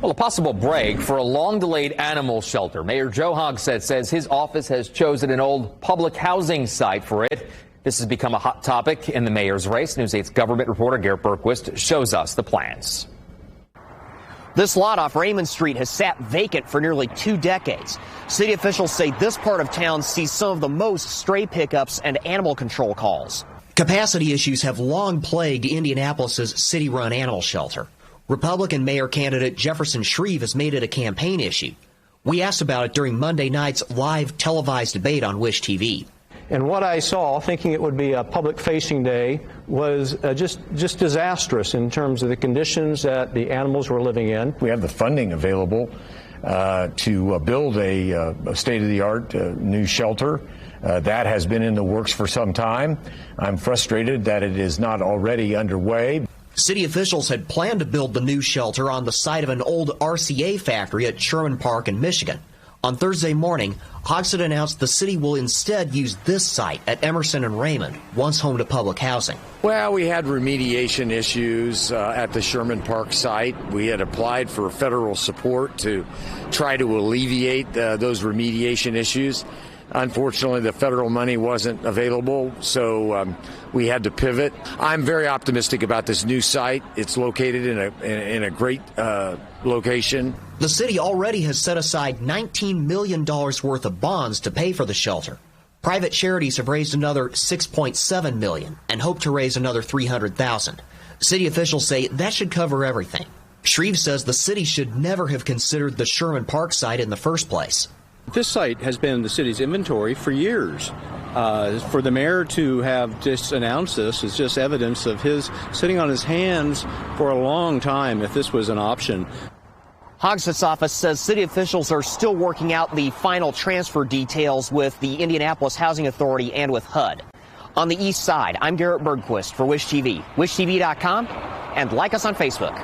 Well, a possible break for a long-delayed animal shelter. Mayor Joe Hogsett says his office has chosen an old public housing site for it. This has become a hot topic in the mayor's race. News 8's government reporter Garrett Bergquist shows us the plans. This lot off Raymond Street has sat vacant for nearly 2 decades. City officials say this part of town sees some of the most stray pickups and animal control calls. Capacity issues have long plagued Indianapolis's city-run animal shelter. Republican mayor candidate Jefferson Shreve has made it a campaign issue. We asked about it during Monday night's live televised debate on Wish TV. And what I saw, thinking it would be a public-facing day, was just disastrous in terms of the conditions that the animals were living in. We have the funding available to build a state-of-the-art new shelter. That has been in the works for some time. I'm frustrated that it is not already underway. City officials had planned to build the new shelter on the site of an old RCA factory at Sherman Park in Michigan. On Thursday morning, Hogsett announced the city will instead use this site at Emerson and Raymond, once home to public housing. Well, we had remediation issues at the Sherman Park site. We had applied for federal support to try to alleviate those remediation issues. Unfortunately, the federal money wasn't available, so we had to pivot. I'm very optimistic about this new site. It's located in a great location. The city already has set aside $19 million worth of bonds to pay for the shelter. Private charities have raised another $6.7 million and hope to raise another $300,000. City officials say that should cover everything. Shreve says the city should never have considered the Sherman Park site in the first place. This site has been in the city's inventory for years. For the mayor to have just announced this is just evidence of his sitting on his hands for a long time if this was an option. Hogsett's office says city officials are still working out the final transfer details with the Indianapolis Housing Authority and with HUD. On the east side, I'm Garrett Bergquist for Wish TV, wishtv.com, and like us on Facebook.